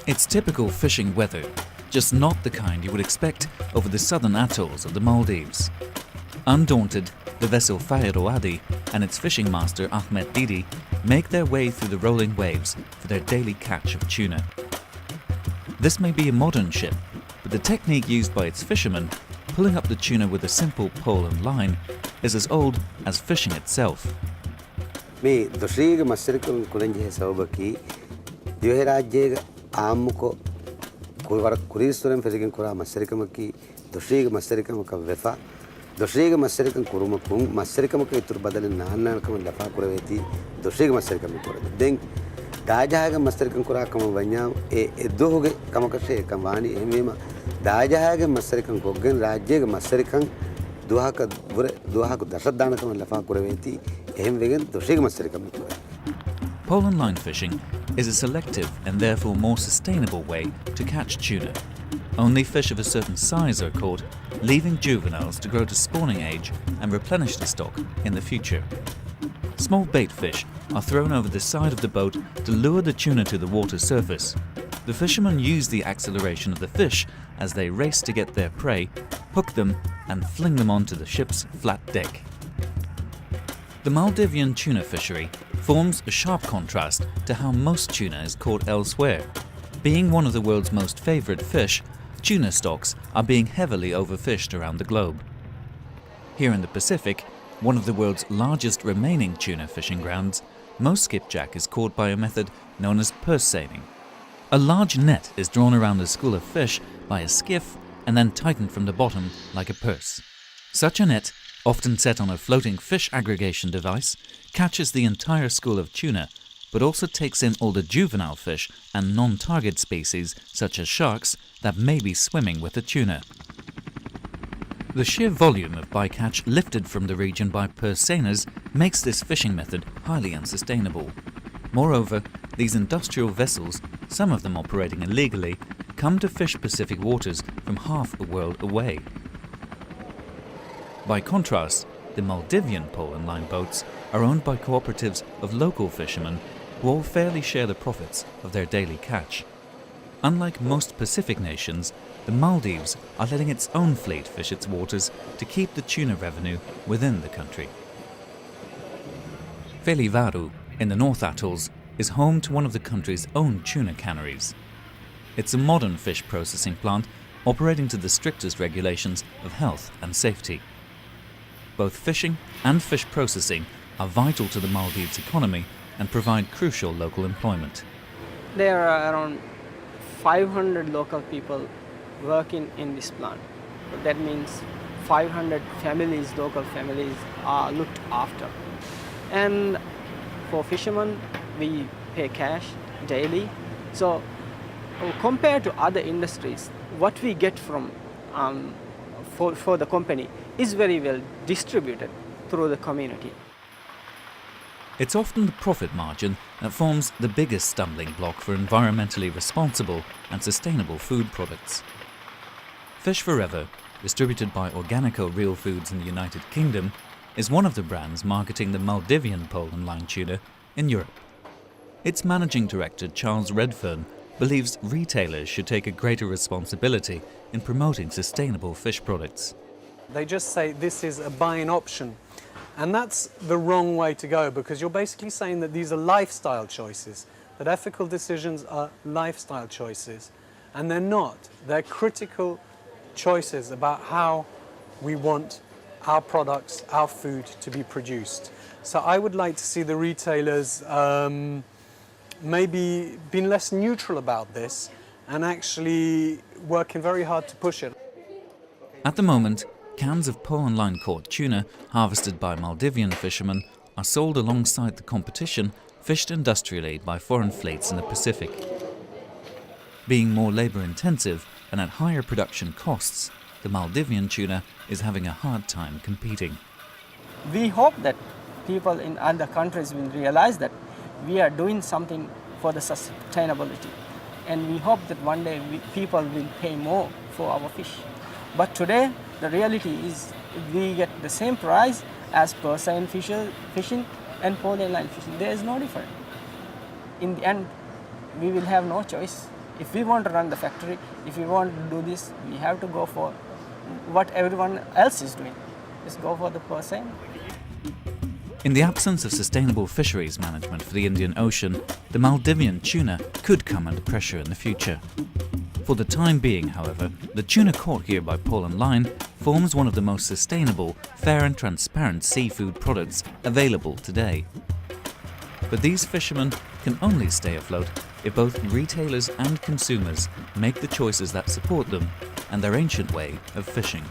It's typical fishing weather, just not the kind you would expect over the southern atolls of the Maldives. Undaunted, the vessel Fairo Adi and its fishing master Ahmed Didi make their way through the rolling waves for their daily catch of tuna. This may be a modern ship, but the technique used by its fishermen, pulling up the tuna with a simple pole and line, is as old as fishing itself. මේ දොස්රීග මස්සරිකම් කුරංජේ සවබකි දිවේ රාජ්‍යයේ ආම්මුකෝ කුවර කුරීස්වරම් ෆෙරිකන් කුරා මස්සරිකමකි දොස්රීග මස්සරිකමක වෙෆා දොස්රීග මස්සරිකම් කුරුමකුම් මස්සරිකමක ඉතුරු බදල නාන්නකම ලෆා කුරවේති දොස්රීග මස්සරිකම කුර දෙන් දාජහාග මස්සරිකම් කුරා කම වඤ්ඤා ඒ එද්දෝගේ කමකෂේ කම්වානි එමෙම දාජහාග මස්සරිකම් ගොග්ගෙන් රාජ්‍යයේ මස්සරිකම් දුවහක දශදානකම ලෆා කුරවේති. Pole and line fishing is a selective and therefore more sustainable way to catch tuna. Only fish of a certain size are caught, leaving juveniles to grow to spawning age and replenish the stock in the future. Small bait fish are thrown over the side of the boat to lure the tuna to the water surface. The fishermen use the acceleration of the fish as they race to get their prey, hook them and fling them onto the ship's flat deck. The Maldivian tuna fishery forms a sharp contrast to how most tuna is caught elsewhere. Being one of the world's most favoured fish, tuna stocks are being heavily overfished around the globe. Here in the Pacific, one of the world's largest remaining tuna fishing grounds, most skipjack is caught by a method known as purse seining. A large net is drawn around a school of fish by a skiff and then tightened from the bottom like a purse. Such a net, often set on a floating fish aggregation device, catches the entire school of tuna, but also takes in all the juvenile fish and non-target species such as sharks that may be swimming with the tuna. The sheer volume of bycatch lifted from the region by purse seiners makes this fishing method highly unsustainable. Moreover, these industrial vessels, some of them operating illegally, come to fish Pacific waters from half a world away. By contrast, the Maldivian pole and line boats are owned by cooperatives of local fishermen who all fairly share the profits of their daily catch. Unlike most Pacific nations, the Maldives are letting its own fleet fish its waters to keep the tuna revenue within the country. Velivaru, in the North Atolls, is home to one of the country's own tuna canneries. It's a modern fish processing plant operating to the strictest regulations of health and safety. Both fishing and fish processing are vital to the Maldives economy and provide crucial local employment. There are around 500 local people working in this plant. That means 500 families, local families, are looked after. And for fishermen, we pay cash daily. So compared to other industries, what we get from for the company is very well distributed through the community. It's often the profit margin that forms the biggest stumbling block for environmentally responsible and sustainable food products. Fish Forever, distributed by Organico Real Foods in the United Kingdom, is one of the brands marketing the Maldivian pole and line tuna in Europe. Its managing director, Charles Redfern, believes retailers should take a greater responsibility in promoting sustainable fish products. They just say this is a buying option, and that's the wrong way to go, because you're basically saying that these are lifestyle choices, that ethical decisions are lifestyle choices, and they're not. They're critical choices about how we want our products, our food to be produced. So I would like to see the retailers maybe being less neutral about this and actually working very hard to push it. At the moment, cans of pole and line caught tuna harvested by Maldivian fishermen are sold alongside the competition fished industrially by foreign fleets in the Pacific. Being more labour-intensive and at higher production costs, the Maldivian tuna is having a hard time competing. We hope that people in other countries will realize that we are doing something for the sustainability, and we hope that one day people will pay more for our fish. But today, the reality is we get the same price as purse seine fishing and pole and line fishing. There is no difference. In the end, we will have no choice If we want to run the factory, if we want to do this, we have to go for what everyone else is doing. Just go for the same. In the absence of sustainable fisheries management for the Indian Ocean, the Maldivian tuna could come under pressure in the future. For the time being, however, the tuna caught here by pole and line forms one of the most sustainable, fair and transparent seafood products available today. But these fishermen can only stay afloat if both retailers and consumers make the choices that support them and their ancient way of fishing.